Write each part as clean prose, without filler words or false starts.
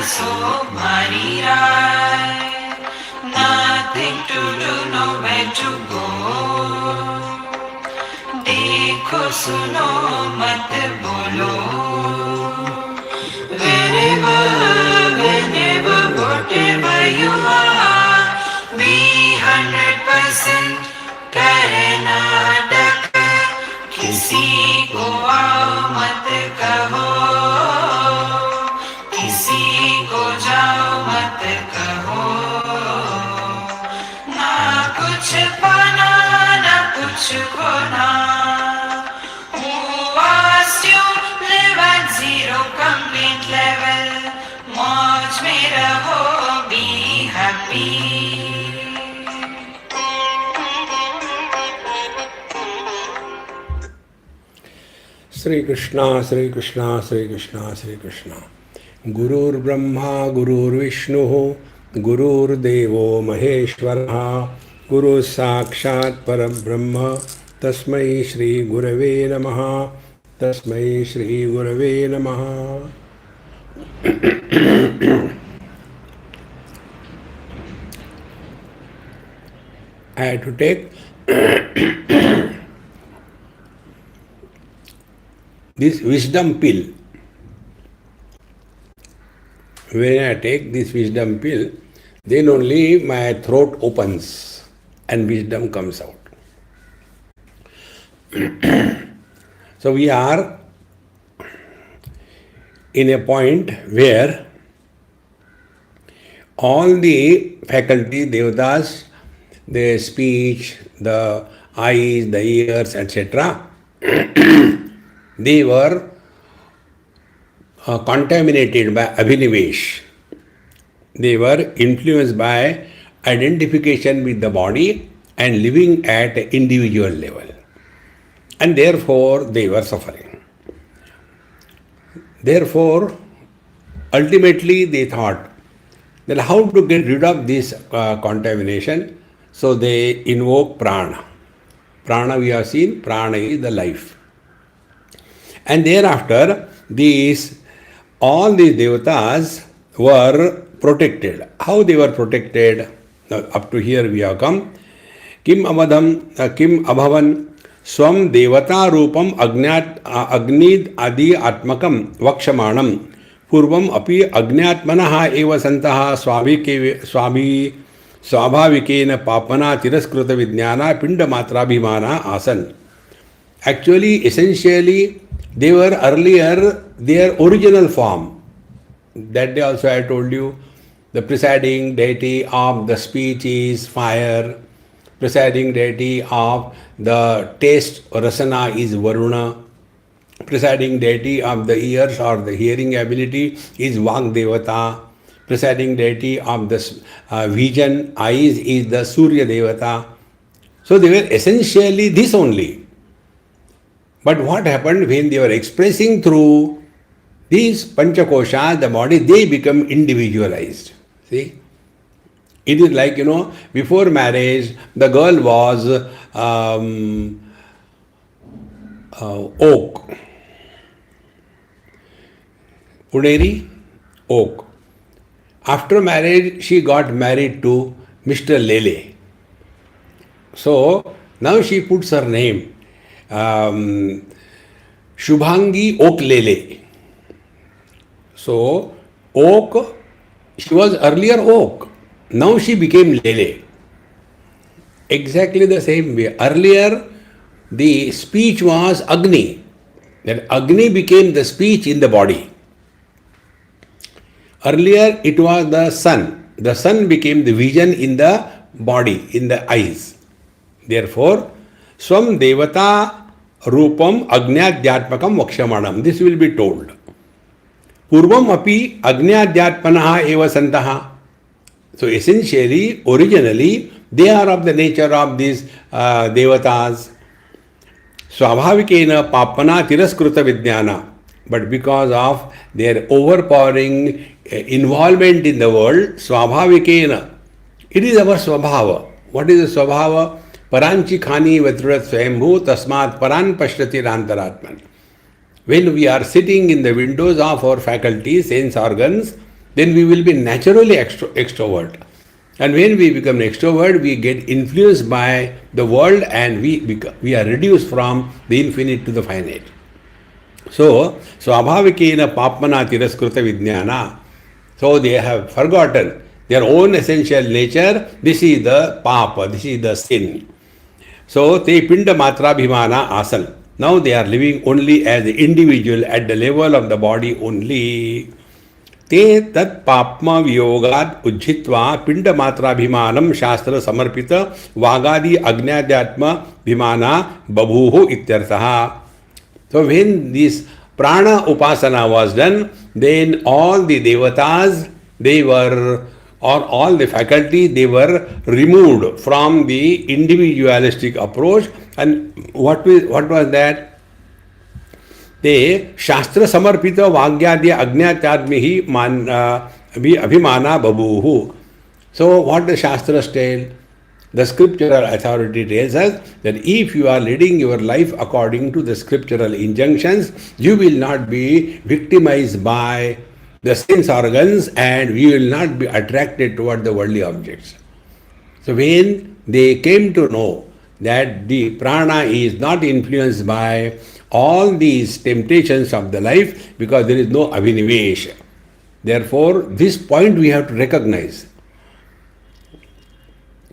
so many right. Nothing to do, nowhere to go. देखो सुनो मत बोलो. Wherever, whenever, whatever you are, be 100% Karnataka. किसी को आओ मत कहो, किसी को जाओ मत कहो. ना कुछ पाना ना कुछ खोना. Who asked you live at zero complete level? मौज में रहो, be happy. Sri Krishna, Sri Krishna, Sri Krishna, Sri Krishna. Gurur Brahma, Gurur Vishnu, Gurur Devo Maheshwara, Guru Sakshat Parabrahma, Tasmai Shri Gurave Namaha, Tasmai Shri Gurave Namaha. I had to take this wisdom pill. When I take this wisdom pill, then only my throat opens and wisdom comes out. So we are in a point where all the faculty, devatas, the speech, the eyes, the ears, etc., they were contaminated by abhinivesh. They were influenced by identification with the body and living at an individual level. And therefore they were suffering. Therefore, ultimately they thought that how to get rid of this contamination. So they invoke prana. Prana we have seen, prana is the life. And thereafter, all these devatas were protected. How they were protected? Now, up to here we have come. Kim abhavan swam devata rupam agnid adi atmakam vakshamanam purvam api agnatmanaha eva santaha swabhavikena papana tiraskruta vijnana pinda matrabhimana asan. Actually, essentially, they were earlier their original form. That day also I told you, the presiding deity of the speech is fire, presiding deity of the taste rasana is Varuna, presiding deity of the ears or the hearing ability is Vagdevata, presiding deity of the vision eyes is the Surya Devata. So they were essentially this only. But what happened when they were expressing through these panchakoshas, the body, they become individualized. See? It is like, before marriage, the girl was oak. Puderi, oak. After marriage, she got married to Mr. Lele. So, now she puts her name. Shubhangi Oak Lele. So, oak, she was earlier oak. Now she became Lele. Exactly the same way. Earlier, the speech was Agni. That Agni became the speech in the body. Earlier, it was the sun. The sun became the vision in the body, in the eyes. Therefore, Swam Devata Rupam Agnyadhyatmakam Vakshamanam. This will be told. Purvam api Agnyadhyatmanaha eva santaha. So essentially, originally, they are of the nature of these devatas. Swabhavikena papana tiraskruta vijnana. But because of their overpowering involvement in the world, swabhavikena, it is our swabhava. What is the swabhava? Paranchi khani vatrurat swayambhu tasmat paran pashrati rantaratman. When we are sitting in the windows of our faculties, sense organs, then we will be naturally extrovert. And when we become extrovert, we get influenced by the world and we are reduced from the infinite to the finite. So, Swabhavikena Papmana Tiraskruta Vijnana. So they have forgotten their own essential nature. This is the papa, this is the sin. So they pinda matra bhimana asan. Now they are living only as the individual at the level of the body only. ते तत् पाप्मा वियोगात् उज्झित्वा पिंड मात्राभिमानम शास्त्र समर्पित वागादि अज्ञाध्यात्म भिमाना बभूः इत्यर्थः. So when this prana upasana was done, then all the devatas, they were, or all the faculty, they were removed from the individualistic approach. And what was that? ते शास्त्र समर्पित वाग्यादि अज्ञात्यात्म ही अभिमाना बभूः. So what the Shastras tell? The scriptural authority tells us that if you are leading your life according to the scriptural injunctions, you will not be victimized by the sense organs and you will not be attracted toward the worldly objects. So when they came to know that the prana is not influenced by all these temptations of the life, because there is no abhinivesh. Therefore, this point we have to recognize.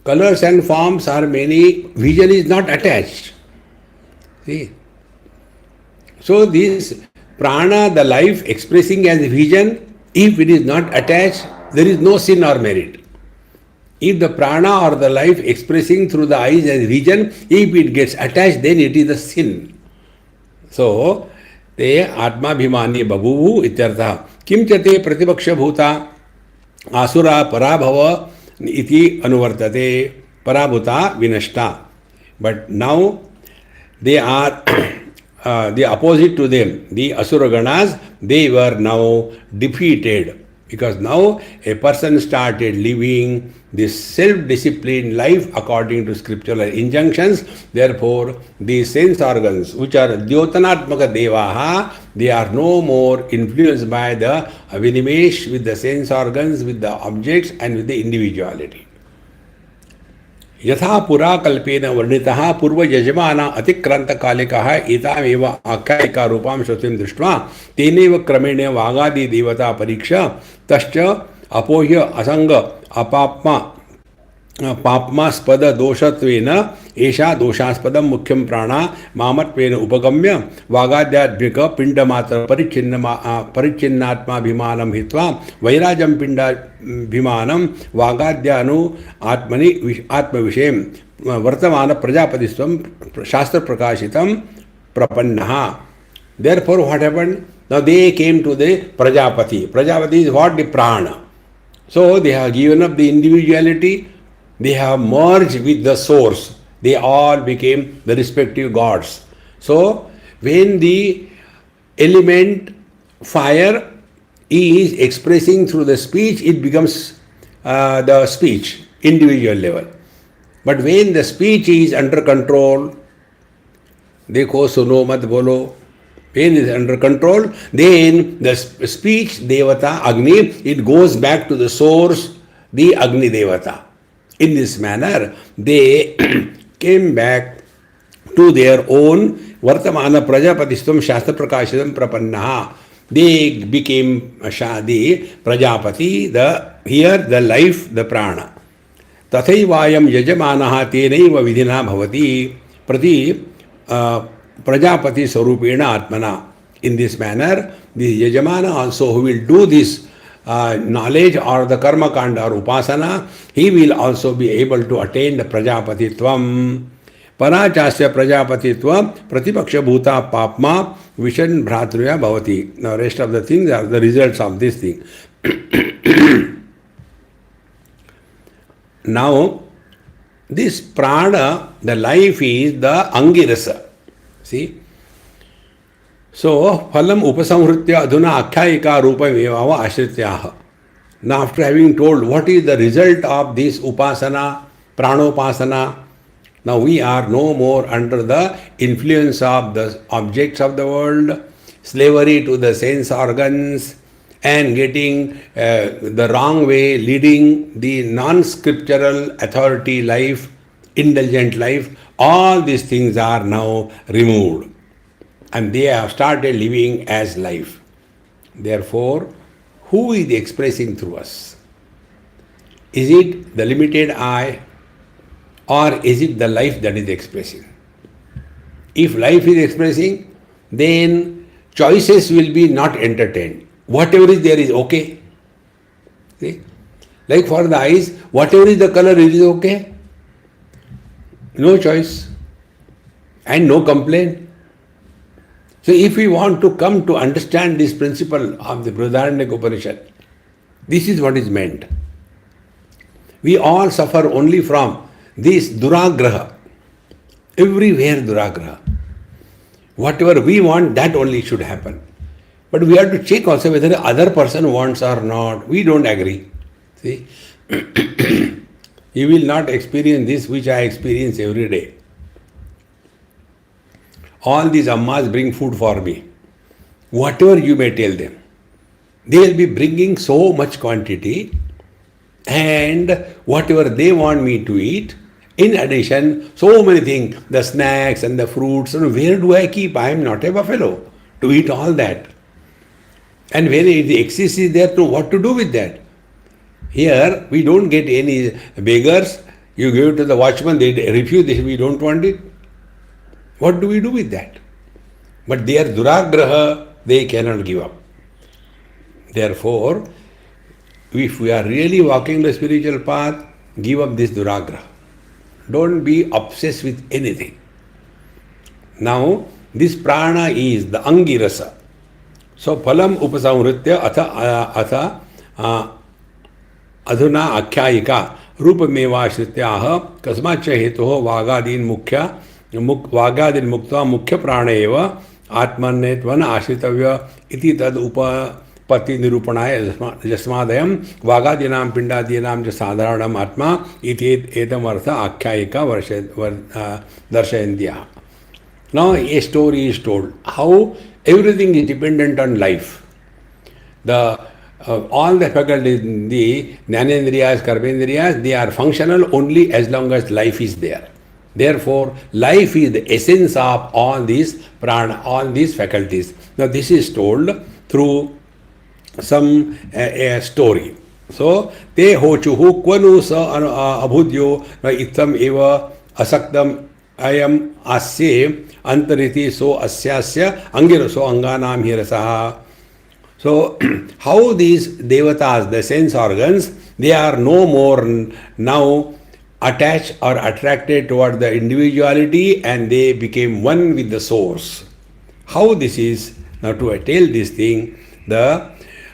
Colors and forms are many, vision is not attached. See? So this prana, the life expressing as vision, if it is not attached, there is no sin or merit. If the prana or the life expressing through the eyes as vision, if it gets attached, then it is a sin. So, te atmabhimani babhuvu ityartha. Kim chate pratipaksh bhuta asura parabhava iti anuvartate parabhuta vinashta. But now they are the opposite to them. The asuraganas, they were now defeated. Because now a person started living this self-disciplined life according to scriptural injunctions. Therefore, the sense organs, which are Dyotanatmaka Devaha, they are no more influenced by the avinimesh with the sense organs, with the objects and with the individuality. यथा पुरा कल्पेन वर्णितः पूर्व यजमाना अतिक्रांत कालिकः एतामेव आख्यायिका रूपां श्रुतिं दृष्ट्वा तेनैव क्रमेण वागादि देवता परीक्षा तश्च अपोह्य असंग अपाप्मा पाप्मास्पद दोषत्वेन एषा दोषास्पदं मुख्यं प्राणा मामत्वेन उपगम्य वागाद्यात्मिक पिंडमात्र परिच्छिन्नात्माभिमानं हित्वा वैराजं पिंडाभिमानं वागाद्यानु आत्मनि आत्मविषयं वर्तमान प्रजापतिस्त्वं शास्त्र प्रकाशितं प्रपन्नः. Therefore what happened? Now they came to the Prajapati. Prajapati is what? The prana. So they have given up the individuality. They have merged with the source. They all became the respective gods. So, when the element fire is expressing through the speech, it becomes the speech, individual level. But when the speech is under control, dekho suno mat bolo, when it is under control, then the speech devata, Agni, it goes back to the source, the Agni devata. In this manner, they came back to their own Vartamana Prajapatistvam Shastra Prakashitam Prapannaha. They became Shadi, Prajapati, here the life, the prana. Tathaivayam Yajamanaha Tenaiva Vidhina Bhavati Prati Prajapati Sarupena Atmana. In this manner, the Yajamana also who will do this knowledge or the karma kanda or upasana, he will also be able to attain the prajapatitvam. Parachasya prajapatitva pratipaksha bhuta papma vishan bhratruya bhavati. Now rest of the things are the results of this thing. Now, this prana, the life is the angirasa. See? So, phalam upasamhritya adhuna akhyayika rupam evava ashrityaha. Now, after having told what is the result of this upasana, pranopasana, now we are no more under the influence of the objects of the world, slavery to the sense organs, and getting the wrong way, leading the non-scriptural authority life, indulgent life, all these things are now removed. And they have started living as life. Therefore, who is expressing through us? Is it the limited I, or is it the life that is expressing? If life is expressing, then choices will be not entertained. Whatever is there is okay. See? Like for the eyes, whatever is the color, it is okay. No choice. And no complaint. So if we want to come to understand this principle of the Bruhadaranyaka Upanishad, this is what is meant. We all suffer only from this duragraha. Everywhere duragraha. Whatever we want, that only should happen. But we have to check also whether the other person wants or not. We don't agree. See? You will not experience this which I experience every day. All these ammas bring food for me. Whatever you may tell them, they will be bringing so much quantity, and whatever they want me to eat, in addition, so many things, the snacks and the fruits, and where do I keep? I am not a buffalo to eat all that. And when the excess is there, to what to do with that? Here, we don't get any beggars. You give it to the watchman, they refuse, they say, we don't want it. What do we do with that? But their duragraha, they cannot give up. Therefore, if we are really walking the spiritual path, give up this duragraha. Don't be obsessed with anything. Now, this prana is the angirasa. So, phalam upasamritya atha adhuna akhyayika rupameva shrityaha kasmacha hetoho vagadin mukhya वागादिन मुक्त्वा मुख्य प्राण एव आत्मन्यत्वन आश्रितव्य इति तद उपपत्ति निरूपणाय यस्मादयं वागादीनां पिंडादीनां च साधारणम् आत्मा इति एतम् अर्थ आख्यायिका दर्शयन्त्यः. Now a story is told how everything is dependent on life. All the faculties, the jnanendriyas, karmendriyas, they are functional only as long as life is there. Therefore, life is the essence of all these prana, all these faculties. Now, this is told through some a story. So, te hochuhu kvanu sa abhudyo itam eva asaktam ayam asye antariti so asyasya angiraso anganam hirasaha. So, how these devatas, the sense organs, they are no more now attached or attracted toward the individuality, and they became one with the source. How this is? Now to tell this thing, the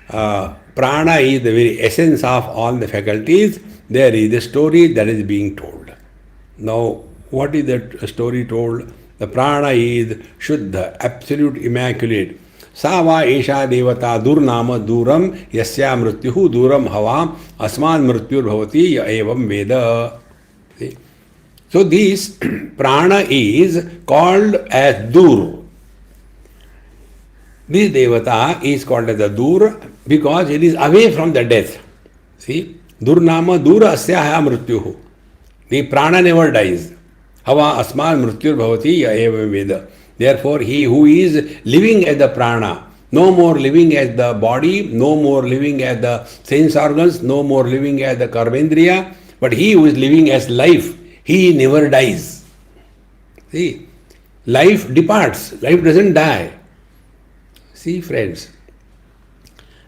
prana is the very essence of all the faculties. There is a story that is being told. Now, what is that story told? The prana is Shuddha, absolute, immaculate. Sava esha devata durnama duram yasya mrityuhu duram hava asman mrityur bhavati evam veda. So this prana is called as dur. This devata is called as the dur because it is away from the death. See, durnama dura asya mrityuhu. The prana never dies. Hava asman mrityur bhavati evam veda. Therefore, he who is living as the prana, no more living as the body, no more living as the sense organs, no more living as the karmendriya, but he who is living as life, he never dies. See, life departs, life doesn't die. See, friends.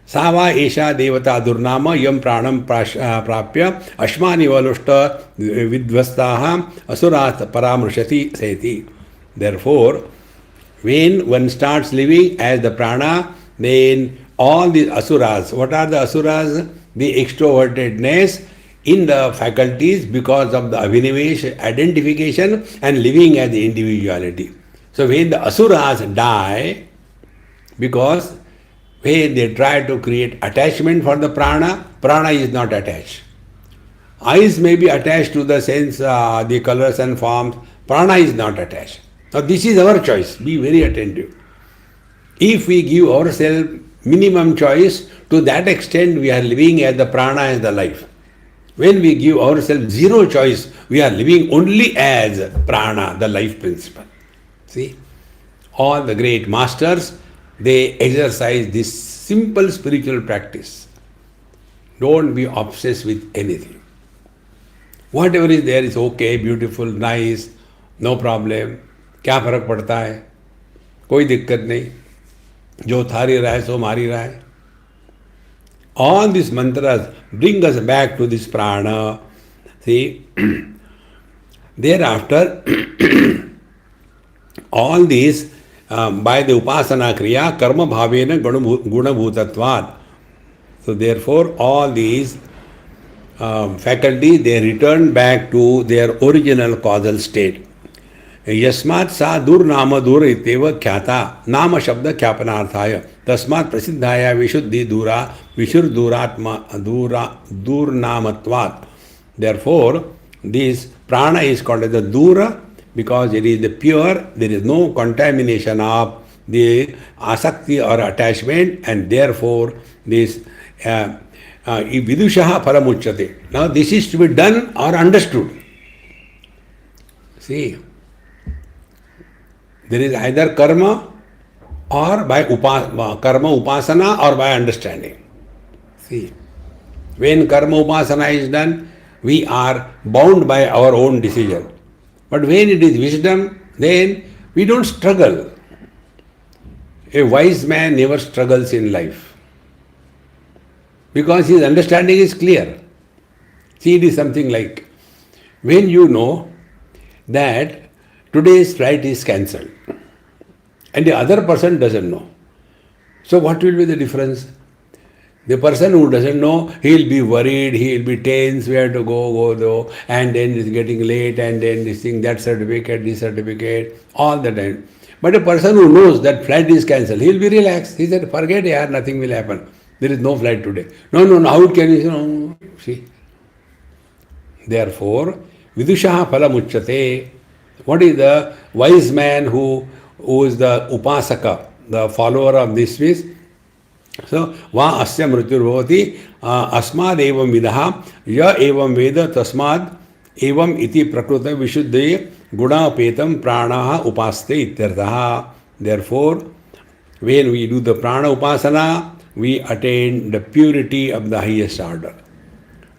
Sava esha devata durnama yam pranam prapya ashmani valushta vidvastaha asurat paramrushati seti. Therefore, when one starts living as the prana, then all the asuras, what are the asuras? The extrovertedness in the faculties because of the avinivesh, identification, and living as the individuality. So when the asuras die, because when they try to create attachment for the prana, prana is not attached. Eyes may be attached to the sense, the colors and forms, prana is not attached. Now this is our choice, be very attentive. If we give ourselves minimum choice, to that extent we are living as the prana as the life. When we give ourselves zero choice, we are living only as prana, the life principle. See, all the great masters, they exercise this simple spiritual practice. Don't be obsessed with anything. Whatever is there is okay, beautiful, nice, no problem. क्या फर्क पड़ता है? कोई दिक्कत नहीं. जो थारी रहा है सो मारी रहा है. All these mantras bring us back to this prana. See, thereafter, all these by the upasana kriya, karma bhavena guna bhutatvat. So therefore, all these faculties, they return back to their original causal state. यस्मात् सा दुर्नाम दूर इत्येव ख्याता नाम शब्द ख्यापनार्थाय तस्मात् प्रसिद्धाय विशुद्धि दूरा विशुर्दूरात्मा दूरा दूरनामत्वात्. Therefore, this prana is called as the dura because it is the pure, there is no contamination of the asakti or attachment, and therefore this vidushaha paramuchyate. Now this is to be done or understood. See, there is either karma or by karma upasana or by understanding. See, when karma upasana is done, we are bound by our own decision. But when it is wisdom, then we don't struggle. A wise man never struggles in life because his understanding is clear. See, it is something like when you know that today's flight is cancelled and the other person doesn't know. So what will be the difference? The person who doesn't know, he will be worried, he will be tense, where to go, and then it's getting late, and then this thing, that certificate, this certificate, all the time. But a person who knows that flight is cancelled, he will be relaxed. He said, forget it, nothing will happen. There is no flight today. No, how can you know? See. Therefore, vidushaha phala. What is the wise man who is the upasaka, the follower of this ways? So, va asya mrityur bhavati asmad evam vidaha ya evam veda tasmad evam iti prakruta vishuddhe guna petam pranaha upaste ityarthaha. Therefore, when we do the prana upasana, we attain the purity of the highest order.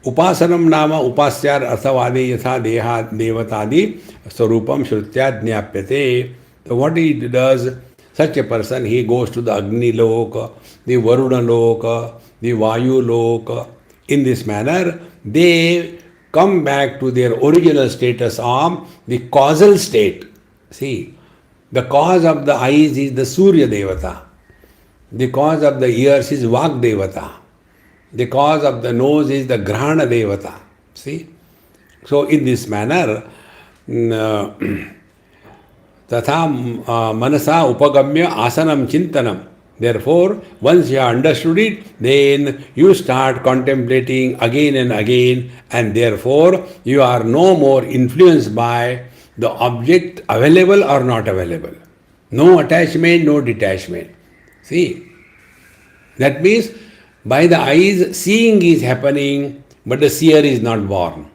Upasanam nama upasyar arthavade yatha deha devatadi sarupam shrutya jnapyate. So what he does, such a person, he goes to the Agni Loka, the Varuna Loka, the Vayu Loka. In this manner, they come back to their original status of the causal state. See, the cause of the eyes is the Surya Devata. The cause of the ears is Vak Devata. The cause of the nose is the Grahana Devata. See? So in this manner, Tatha manasa upagamya asanam chintanam. Therefore, once you have understood it, then you start contemplating again and again, and therefore you are no more influenced by the object available or not available. No attachment, no detachment. See? That means by the eyes, seeing is happening, but the seer is not born.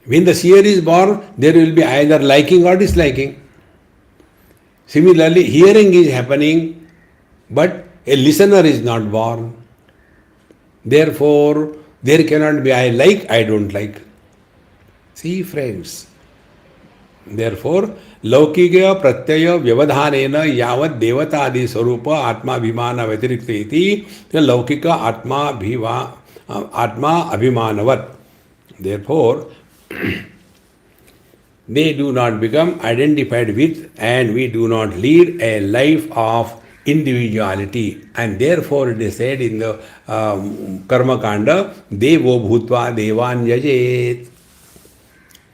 When the seer is born, there will be either liking or disliking. Similarly, hearing is happening, but a listener is not born. Therefore, there cannot be I like, I don't like. See, friends. Therefore, लौकिक प्रत्यय व्यवधानेन यावत् देवतादि स्वरूप आत्माभिमान व्यतिरिक्त इति लौकिक आत्मा अभिमानवत्. Therefore, they do not become identified with, and we do not lead a life of individuality. And therefore it is said in the Karma Kanda, Devo Bhutva Devan Yajet.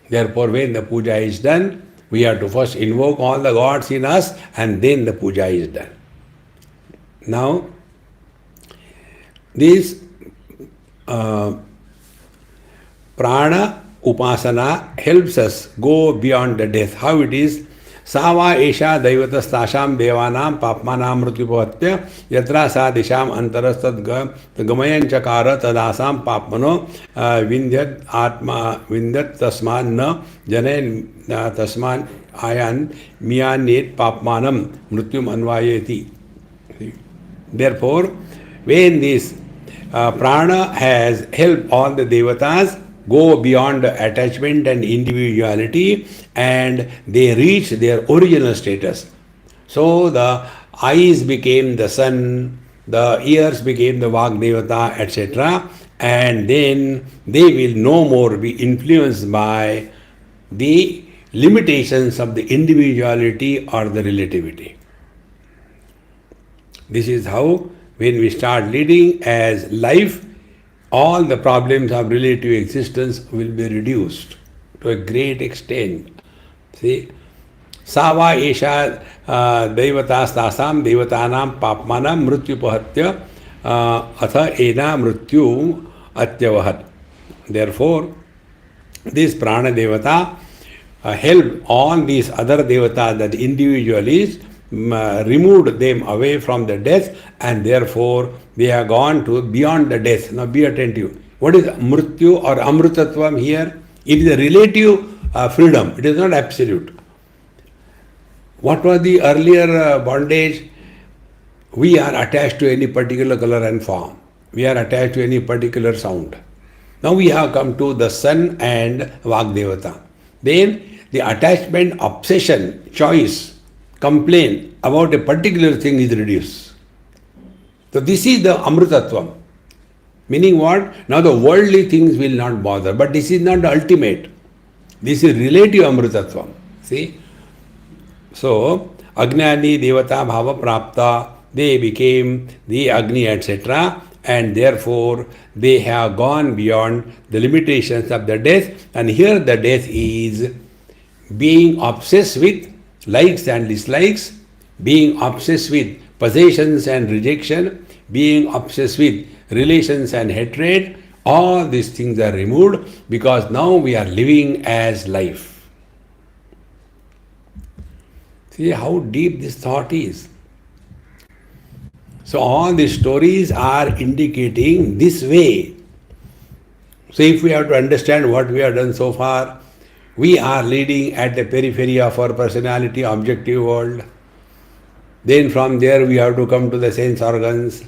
Therefore, when the puja is done, we have to first invoke all the gods in us, and then the puja is done. Now, this prana upasana helps us go beyond the death. How it is? Sava Esha Daivatastasam Devanam Papmanam Mrutyupatya Yatra Sa Disham Antarastad Gamayanchakara Tadasam Papmano Vindyat Atma Vindyat Tasman Na Jane Tasman Ayan Miyanit Papmanam Mrutyum Anvayeti. Therefore, when this prana has helped all the devatas go beyond attachment and individuality and they reach their original status. So the eyes became the sun, the ears became the Vag Devata, etc. And then they will no more be influenced by the limitations of the individuality or the relativity. This is how, when we start leading as life, all the problems of relative existence will be reduced to a great extent. See, Sava Esha Devatastasam Devatanam Papmanam Mrityupahatya Atha Ena Mrityu Atyavahat. Therefore, this Prana Devata helped all these other devatas, that individualists, removed them away from the death, and therefore they have gone to beyond the death. Now be attentive. What is mrityu or amrutatvam here? It is a relative freedom. It is not absolute. What was the earlier bondage? We are attached to any particular color and form. We are attached to any particular sound. Now we have come to the sun and Vagdevata. Then the attachment, obsession, choice, complaint about a particular thing is reduced. So this is the Amrutatvam. Meaning what? Now the worldly things will not bother. But this is not the ultimate. This is relative Amrutatvam. See? So, Agnani Devata Bhava Prapta, they became the Agni, etc. And therefore, they have gone beyond the limitations of the death. And here the death is being obsessed with likes and dislikes, being obsessed with possessions and rejection, being obsessed with relations and hatred. All these things are removed because now we are living as life. See how deep this thought is. So all these stories are indicating this way. So if we have to understand what we have done so far, we are leading at the periphery of our personality, objective world. Then from there we have to come to the sense organs.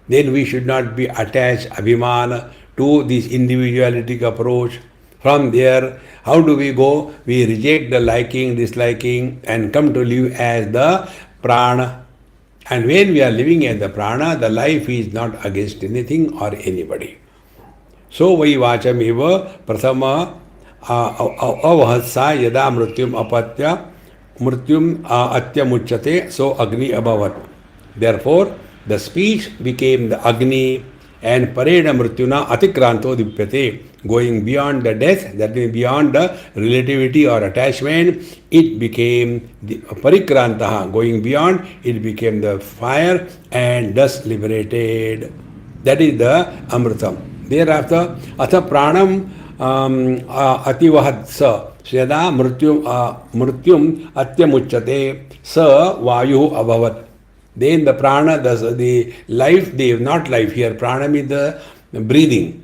Then we should not be attached, abhimana, to this individualistic approach. From there, how do we go? We reject the liking, disliking, and come to live as the prana. And when we are living as the prana, the life is not against anything or anybody. So vaivacham eva prathama avahasa yada mrityum apatya mrityum atyamuchyate, so agni abhavat. Therefore, the speech became the agni, and pareda mrityuna atikranto dipyate, going beyond the death, that is beyond the relativity or attachment, it became the parikrantaha, going beyond, it became the fire and thus liberated. That is the amritam. Thereafter, atha pranam ativahat sa yada mrityum atyamuchyate sa vayu abhavat. Then the prana, the life, not life here, prana means the breathing.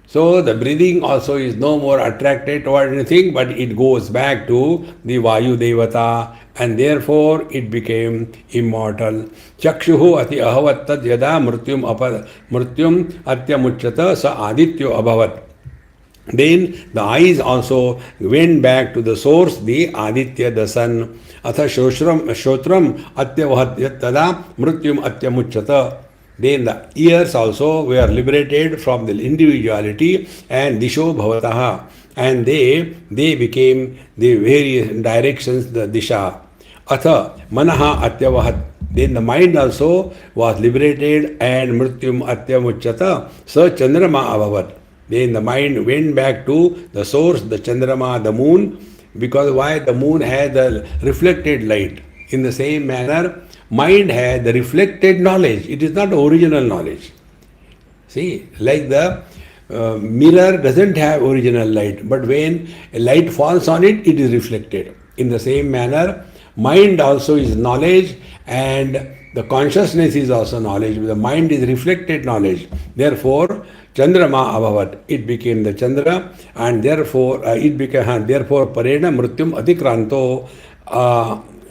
So the breathing also is no more attracted toward anything, but it goes back to the Vayu Devata, and therefore it became immortal. Chakshuhu ati ahavattad yada mrityum atyamuchyata sa adityo abhavat. Then the eyes also went back to the source, the Aditya, the sun. Atha shotram atyavahat tada mrityum atyamuchyata. Then the ears also were liberated from the individuality and disho bhavataha. And they became the various directions, the disha. Atha manaha atyavahat. Then the mind also was liberated and mrityum atyamuchyata sa chandrama abhavat. Then the mind went back to the source, the Chandrama, the moon, because why? The moon has the reflected light. In the same manner, mind has the reflected knowledge. It is not original knowledge. See, like the mirror doesn't have original light, but when a light falls on it, it is reflected. In the same manner, Mind also is knowledge, and the consciousness is also knowledge. The mind is reflected knowledge. Therefore, Chandrama Abhavat, it became the Chandra, and therefore it became, therefore Parena Mrityum Atikranto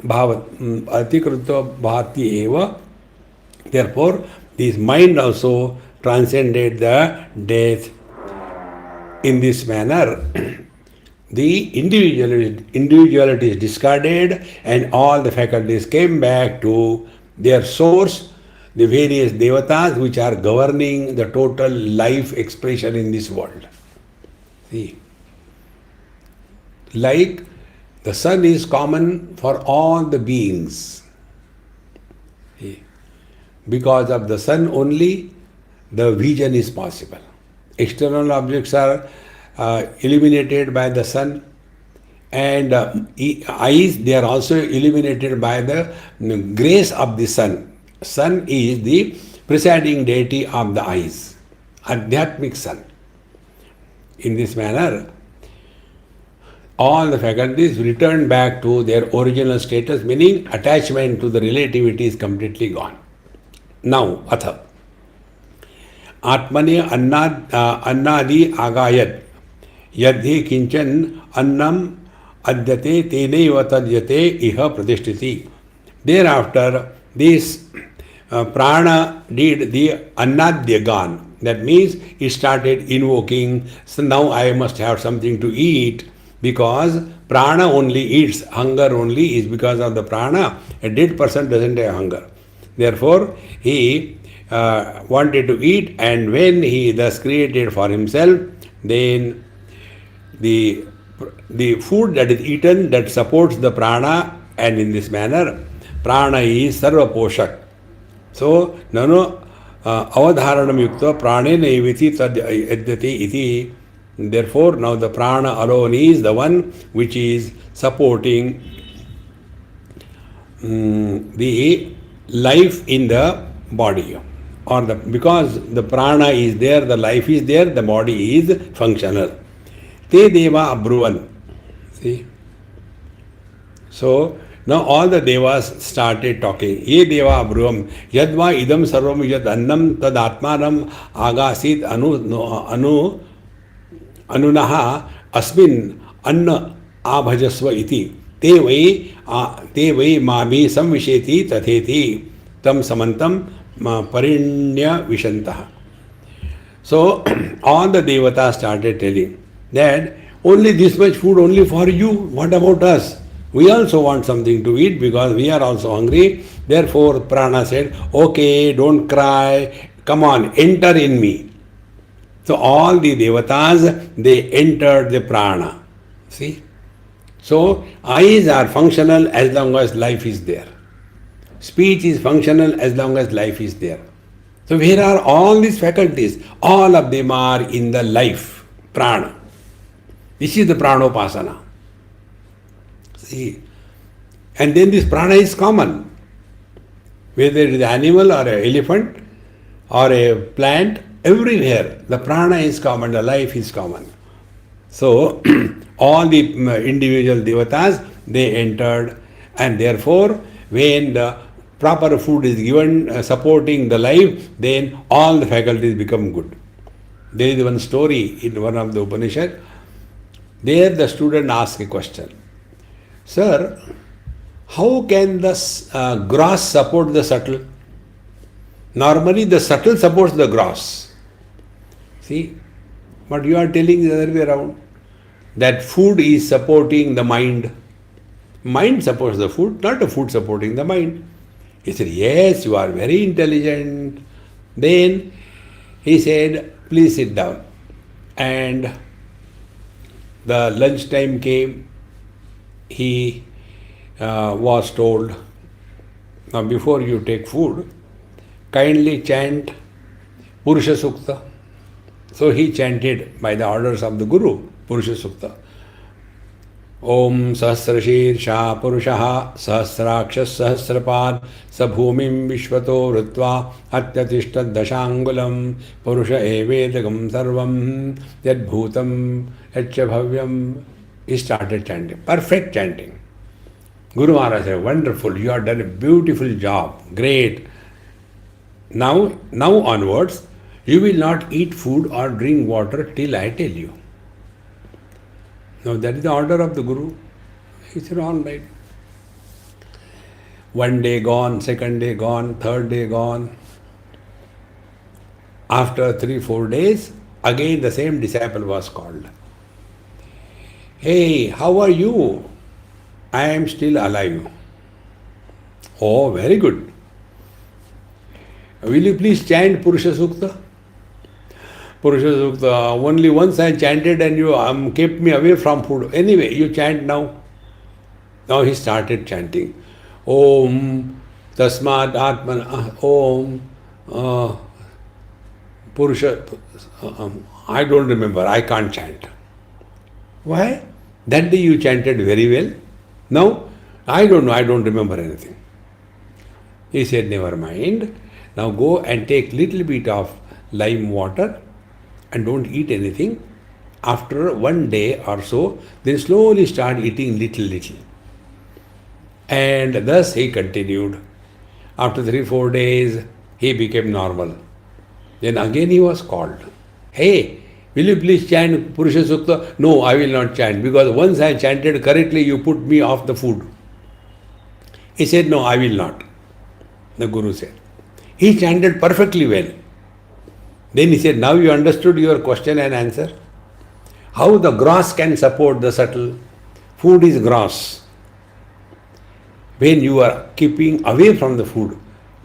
Atikranto Bhati Eva. Therefore, this mind also transcended the death. In this manner, the individuality is discarded and all the faculties came back to their source, the various devatas which are governing the total life expression in this world. See, like the sun is common for all the beings. See, because of the sun only, the vision is possible. External objects are illuminated by the sun, and eyes, they are also illuminated by the grace of the sun. Sun is the presiding deity of the eyes, Adhyatmic sun. In this manner, all the faculties return back to their original status, meaning attachment to the relativity is completely gone. Now, Atha. आत्मने अन्नादि आगायत यदि किंचन अन्नम अद्यते तेनैव तद्यते इह प्रतिष्ठिति. Thereafter, this prana did the annadya gan. That means he started invoking, so now I must have something to eat, because prana only eats, hunger only is because of the prana. A dead person doesn't have hunger. Therefore, he wanted to eat, and when he thus created for himself, then the food that is eaten that supports the prana, and in this manner prana is sarva poshak. So nano avadharanam yukta pranena eviti tad adyate iti. Therefore now the prana alone is the one which is supporting the life in the body. Or because the prana is there, the life is there, the body is functional. Te deva abruvan. See? So now all the devas started talking. Ye deva abruvam. Yadva idam sarvam yad annam tad atmanam agasit anunaha asmin anna abhajasva iti. Te vai mami samvisheti tatheti tam samantam parinya vishantaha. So all the devatas started telling that only this much food only for you. What about us? We also want something to eat because we are also hungry. Therefore prana said, okay, don't cry, come on, enter in me. So all the devatas, they entered the prana. See? So eyes are functional as long as life is there. Speech is functional as long as life is there. So where are all these faculties? All of them are in the life, prana. This is the pranopasana. See? And then this prana is common. Whether it is an animal or an elephant or a plant, everywhere the prana is common, the life is common. So all the individual devatas, they entered, and therefore when the proper food is given supporting the life, then all the faculties become good. There is one story in one of the Upanishad. There the student asks a question. Sir, how can the gross support the subtle? Normally the subtle supports the gross. See? But you are telling the other way around. That food is supporting the mind. Mind supports the food, not the food supporting the mind. He said, yes, you are very intelligent. Then he said, please sit down. And the lunchtime came. He was told, now before you take food, kindly chant Purusha Sukta. So he chanted by the orders of the Guru, Purusha Sukta. Om Sahasrashirša Purushaha Sahasrakshas Sahasrapad Sabhumim Vishvato Rutva Atyatishtat Dashangulam Purusha Evedagam Sarvam Yad Bhutam Yadcha Bhavyam. He started chanting, perfect chanting. Guru Maharaj said, wonderful, you have done a beautiful job, great. Now onwards, you will not eat food or drink water till I tell you. Now that is the order of the Guru. He said, all right. One day gone, second day gone, third day gone. After 3-4 days, again the same disciple was called. Hey, how are you? I am still alive. Oh, very good. Will you please chant Purusha Sukta? Purusha Sukta, only once I chanted and you kept me away from food. Anyway, you chant now. Now he started chanting. Om Tasmad Atman Om Purusha. I don't remember. I can't chant. Why? That day you chanted very well. Now, I don't know. I don't remember anything. He said, never mind. Now go and take little bit of lime water and don't eat anything. After 1 day or so, then slowly start eating little. And thus he continued. After 3-4 days, he became normal. Then again he was called. Hey, will you please chant Purusha Sukta? No, I will not chant, because once I chanted correctly, you put me off the food. He said, no, I will not. The Guru said. He chanted perfectly well. Then he said, now you understood your question and answer? How the gross can support the subtle? Food is gross. When you are keeping away from the food,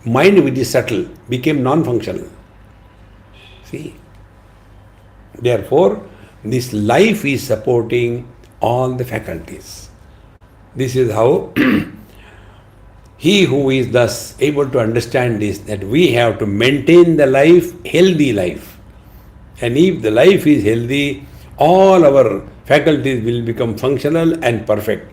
mind which is subtle became non-functional. See? Therefore, this life is supporting all the faculties. This is how he who is thus able to understand this, that we have to maintain the life, healthy life. And if the life is healthy, all our faculties will become functional and perfect.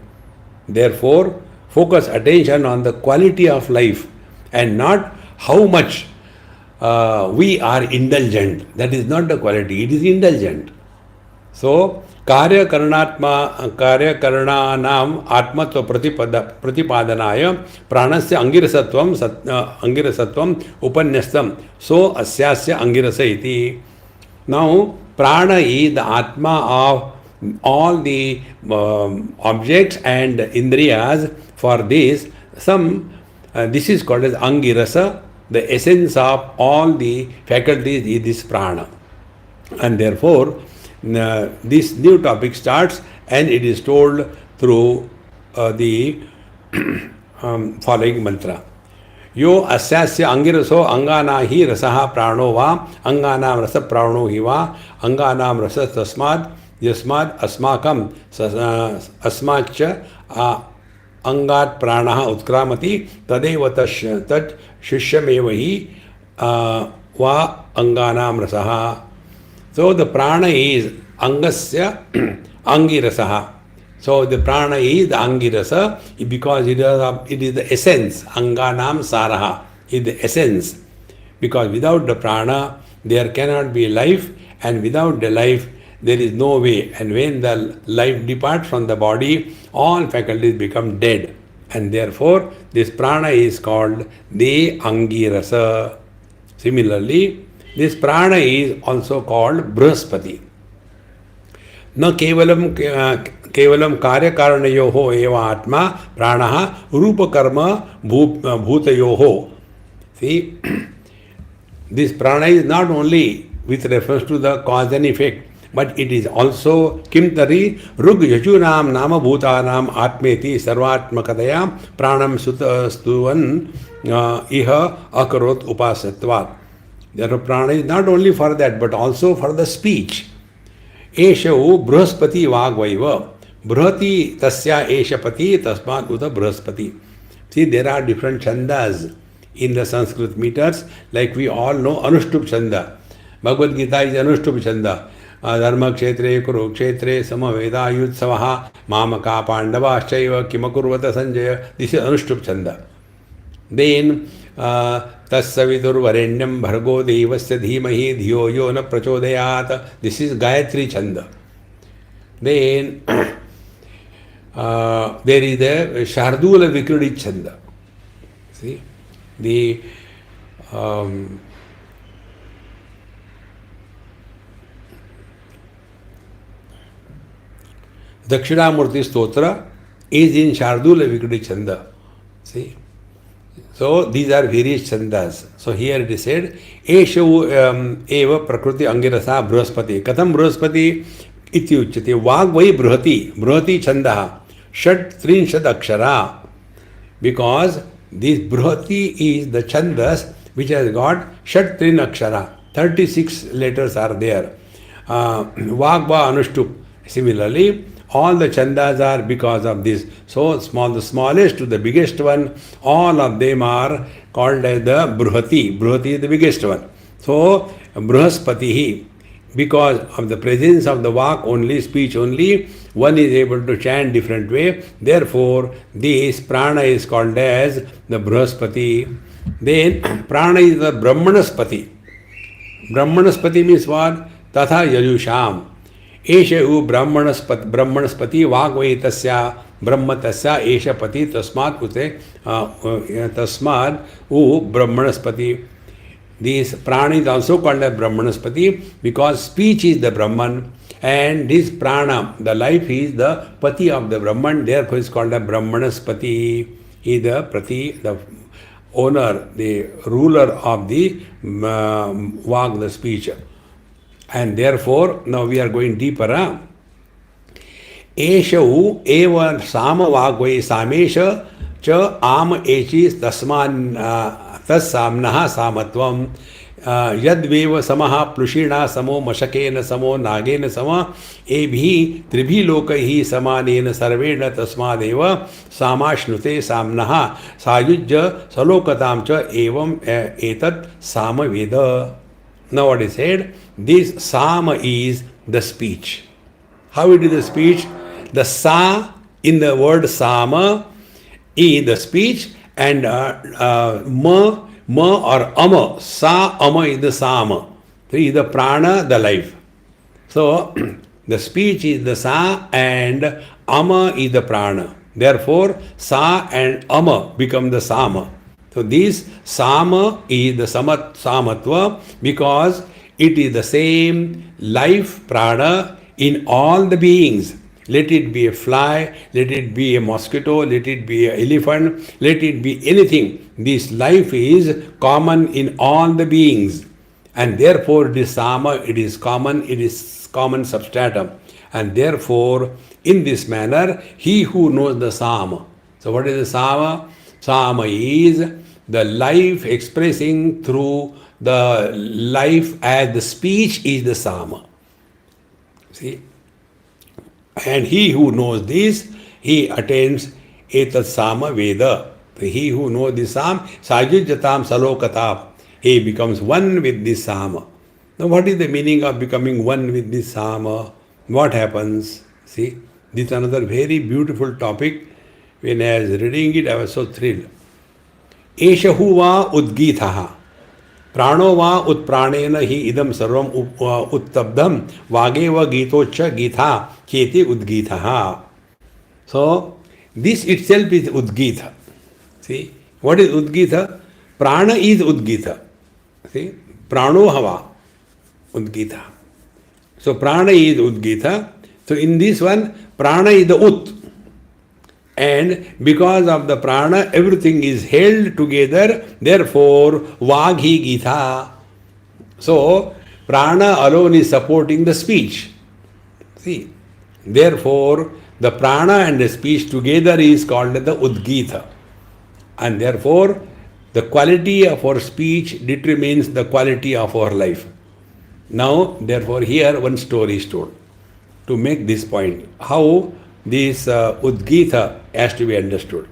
Therefore, focus attention on the quality of life and not how much we are indulgent. That is not the quality, it is indulgent. So, कार्य करणानाम आत्मत्व प्रतिपादनाय प्राणस्य अंगिरसत्वम उपन्यस्तम सो अस्यास्य अंगिरस इति. Now, prana is the atma of all the objects and indriyas. For this, this is called as angirasa. The essence of all the faculties is this prana. And therefore, this new topic starts, and it is told through the following mantra. Yo asyasya angiraso angana hi rasaha prano va anganam rasa prano hi va anganam rasa tasmad yasmad asmakam asmacha angat pranaha utkramati tadeva tat shishyameva hi va anganam rasaha. So the prana is angasya angirasaha. So the prana is the angirasa because it is the essence. Anganam saraha is the essence. Because without the prana there cannot be life, and without the life there is no way. And when the life departs from the body, all faculties become dead. And therefore this prana is called the angirasa. Similarly, this prana is also called Bruhaspati. न केवलम कार्य कारणयोः एव आत्मा प्राणः रूप कर्म भूतयोः. See, this prana is not only with reference to the cause and effect, but it is also kimtari rug yajunam nama bhutanam atmeti sarvatmakataya pranam stuvan iha akarot upasatvat. Therefore, prana is not only for that, but also for the speech. Eshavu Bruhaspati Vagvaiva. Bruhati tasya Eshapati tasmat uta Bruhaspati. See, there are different chandas in the Sanskrit meters, like we all know Anushtup chanda. Bhagavad Gita is Anushtup chanda. Dharma kshetre kurukshetre samaveda yutsavaha mamaka pandava shaiva kimakurvata sanjaya. This is Anushtup chanda. Then तस्सवितुर्वरेण्यं भर्गो देवस्य धीमहि धियो यो न प्रचोदयात्. This is Gayatri Chanda. Then there is a Shardula Vikriti Chanda. See, the Dakshinamurti Stotra is in Shardula Vikriti Chanda. See, so these are various chandas. So here it is said, Esha eva prakriti angirasa bruhaspati. Katham bruhaspati iti uchyate. Vagvai bruhati chandaha. Shat trinshad akshara. Because this bruhati is the chandas which has got shat trin akshara. 36 letters are there. Vagva anushtup. Similarly, all the chandas are because of this. So the smallest to the biggest one, all of them are called as the Bruhati. Bruhati is the biggest one. So Bruhaspatihi, because of the presence of the Vak only, speech only, one is able to chant different way. Therefore, this prana is called as the Bruhaspati. Then prana is the Brahmanaspati. Brahmanaspati means what? Tatha Yajusham. एष उ ब्रह्मणस्पति वाग्वै तस्या ब्रह्म तस्या एष पति तस्मात् उते तस्मात् उ Brahmanaspati. This prana is also called as Brahmanaspati because speech is the Brahman and this prana, the life, is the pati of the Brahman. Therefore, it is called as Brahmanaspati. He is the prati, the owner, the ruler of the Vag, the speech. And therefore, now we are going deeper. Esha eva sama vagvai samesha cha am echis tasman tassamnaha samatvam yadveva samaha plushina samo mashakena samo nagena sama ebhi tribhi lokaihi samanena sarvena tasmadeva samashnute samnaha sayujya salokatam cha evam etat samaveda. Now what is said, this Sama is the speech. How it is the speech? The Sa in the word Sama is the speech and Ma or Ama. Sa Ama is the Sama. So is the prana, the life. So the speech is the Sa and Ama is the prana. Therefore Sa and Ama become the Sama. So this Sama is the Samatva because it is the same life prana in all the beings. Let it be a fly, let it be a mosquito, let it be an elephant, let it be anything. This life is common in all the beings. And therefore it is Sama, it is common substratum. And therefore, in this manner, he who knows the Sama. So what is the Sama? Sama is the life expressing through the life as the speech is the Sama. See? And he who knows this, he attains etat Sama Veda. He who knows this Sama, Sajujyatam Salokatam, he becomes one with this Sama. Now what is the meaning of becoming one with this Sama? What happens? See, this is another very beautiful topic. When I was reading it, I was so thrilled. एषहु वा उद्गीतः प्राणो वा उत्प्राणेन हि इदं सर्वं उत्तब्धं वागेव गीतोच्च गीता चेति उद्गीतः. So this itself is Udgita. See, what is Udgita? Prana is Udgita. See, Prano Hava Udgita. So Prana is Udgita. So in this one, Prana is the Ut. And because of the prana, everything is held together. Therefore, Vaghi Gita. So, prana alone is supporting the speech. See, therefore, the prana and the speech together is called the Udgita. And therefore, the quality of our speech determines the quality of our life. Now, therefore, here one story is told to make this point. How this Udgita has to be understood.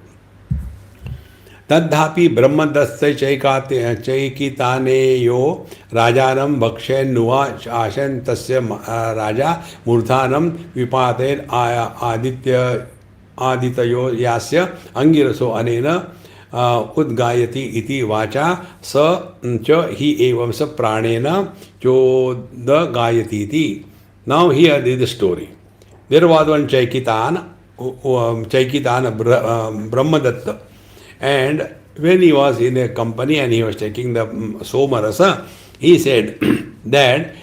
Tadhapi brahmadasya chaikitane yo rajanam bhakshen nuva ashen tasya raja murthanam vipaten aditayo yasya angiraso anena udgayati iti vacha sa cha hi evam sa pranena chodagayati iti. Now here is the story. There was one Chaikitan Chaikitana Brahmadatta. And when he was in a company and he was taking the Somarasa, he said that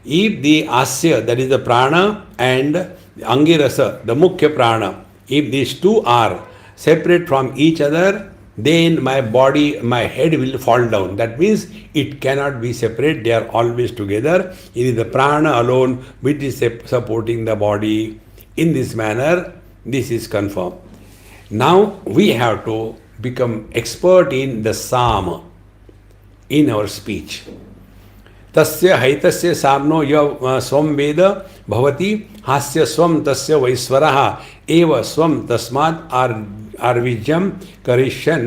if the Asya, that is the prana, and Angirasa, the Mukhya prana, if these two are separate from each other, then my body, my head will fall down. That means it cannot be separate, they are always together. It is the prana alone which is supporting the body. In this manner, this is confirmed. Now we have to become expert in the Sama in our speech. तस्य हैतस्य साम्नो य स्वं वेद भवति हास्य स्वं तस्य वैश्वरः एव स्वं तस्मात् आर्विज्यं करिष्यन्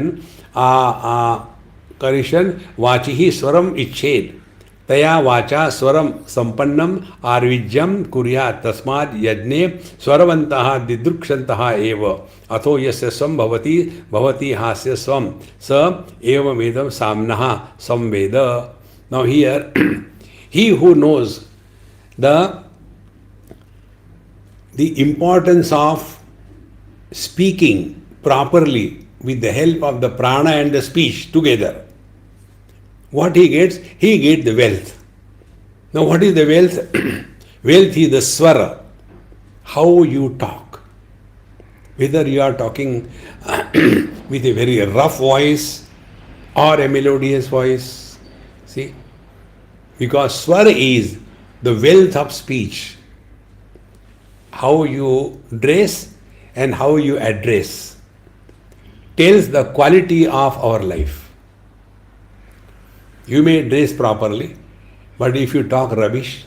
वाचिः स्वरम् इच्छेत् तया वाचा स्वरं संपन्नम आर्विज्यं कुर्यात् तस्मात् यज्ञे स्वरवन्तः दिदृक्षन्तः एव अथो यस्य स्वं भवति भवति हास्य स्वं स एवमेदं साम्नः संवेद. Now here, he who knows the importance of speaking properly with the help of the prana and the speech together, what he gets? He gets the wealth. Now what is the wealth? Wealth is the swara, how you talk. Whether you are talking with a very rough voice or a melodious voice. See, because swara is the wealth of speech. How you dress and how you address tells the quality of our life. You may dress properly, but if you talk rubbish,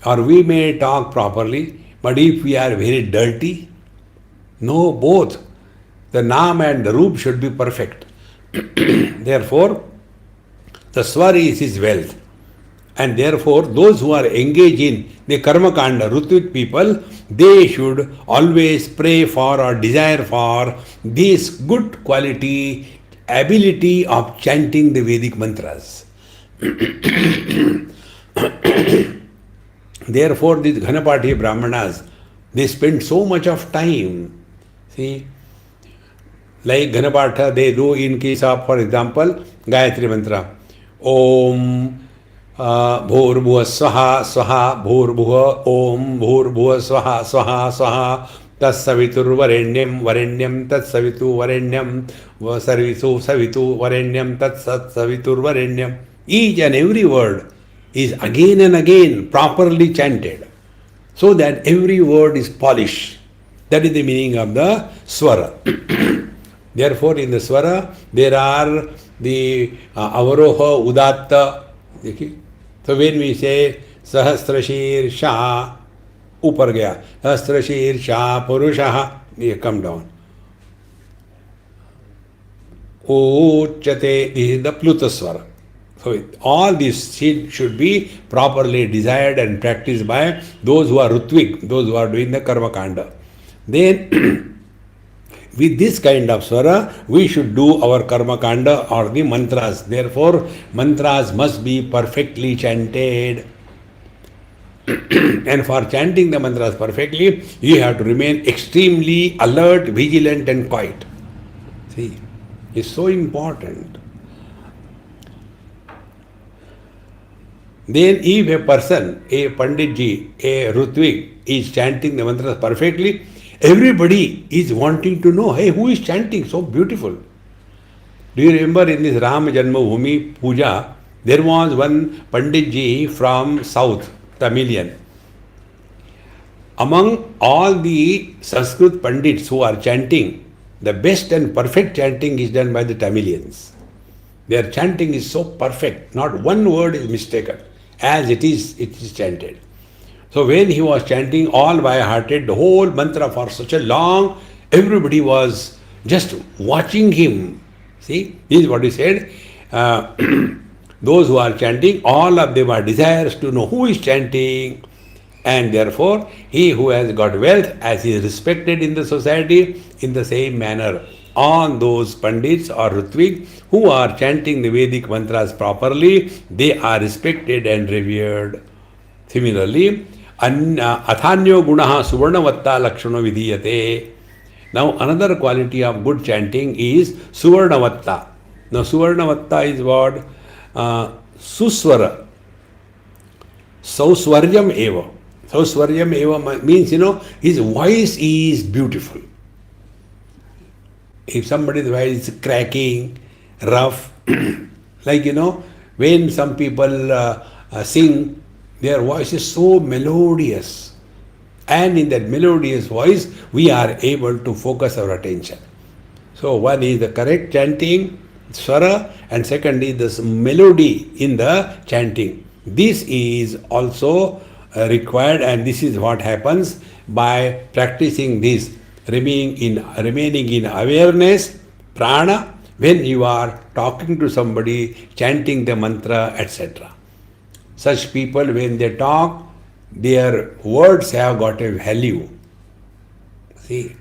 or we may talk properly, but if we are very dirty, no, both the naam and the roop should be perfect. Therefore, the swara is his wealth. And therefore, those who are engaged in the karma kanda, Rutvik people, they should always pray for or desire for this good quality, ability of chanting the Vedic mantras. Therefore, these Ghanapati Brahmanas, they spend so much of time. See, like Ghanapatha, they do in case of, for example, Gayatri Mantra. Om Bhurbhuva Swaha Swaha Bhurbhuva Om Bhurbhuva Swaha Swaha Swaha Tatsavitur Varenyam Varenyam Tatsavitu Varenyam Sarvisu Savitu Varenyam Tatsavitur Varenyam. Each and every word is again and again properly chanted so that every word is polished. That is the meaning of the swara. Therefore, in the swara, there are the avaroha, udatta. So when we say sahasrashir shah, upar gaya, sahasrashir shah purushaha, you come down. Uchate, this is the pluta swara. So all these should be properly desired and practiced by those who are rutvik, those who are doing the karma kanda. Then with this kind of swara, we should do our karma kanda or the mantras. Therefore, mantras must be perfectly chanted. And for chanting the mantras perfectly, you have to remain extremely alert, vigilant and quiet. See, it's so important. Then if a person, a Panditji, a Rutvik is chanting the mantras perfectly, everybody is wanting to know, hey, who is chanting so beautiful? Do you remember in this Ram Janmabhoomi Puja, there was one Panditji from South, Tamilian. Among all the Sanskrit Pandits who are chanting, the best and perfect chanting is done by the Tamilians. Their chanting is so perfect, not one word is mistaken. As it is chanted. So when he was chanting all by-hearted, the whole mantra for such a long, everybody was just watching him. See, this is what he said. Those who are chanting, all of them are desirous to know who is chanting. And therefore, he who has got wealth, as he is respected in the society, in the same manner, on those Pandits or Rutvik who are chanting the Vedic mantras properly, they are respected and revered. Similarly, Athanyo gunaha suvarnavatta lakshano vidhiyate. Now another quality of good chanting is suvarnavatta. Now suvarnavatta is what? Suswara. Sauswaryam eva. Sauswaryam eva means, his voice is beautiful. If somebody's voice is cracking, rough, like, when some people sing, their voice is so melodious. And in that melodious voice, we are able to focus our attention. So one is the correct chanting, swara, and second is this melody in the chanting. This is also required, and this is what happens by practicing this, remaining in awareness, prana, when you are talking to somebody, chanting the mantra, etc. Such people, when they talk, their words have got a value. See,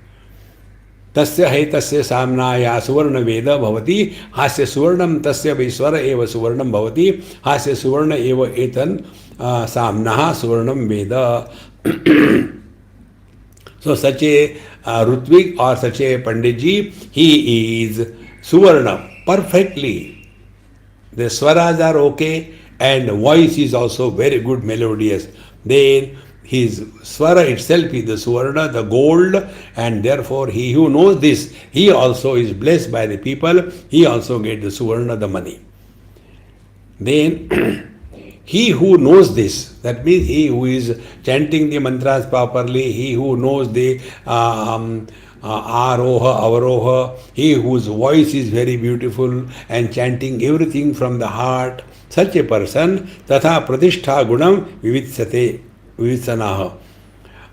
tasya haitasya samnaya suvarna veda bhavati hasya suvarnam tasya vaiswara eva suvarnam bhavati hasya suvarna eva etan samnaha suvarnam veda. So such a Rutvik or such a Panditji, he is suvarna perfectly. The swaras are okay and voice is also very good, melodious. Then his swara itself is the suvarna, the gold, and therefore he who knows this, he also is blessed by the people, he also gets the suvarna, the money. Then he who knows this, that means he who is chanting the mantras properly, he who knows the aroha, avaroha, he whose voice is very beautiful and chanting everything from the heart, such a person, tatha pratishtha gunam vivitsate, vivitsanaha.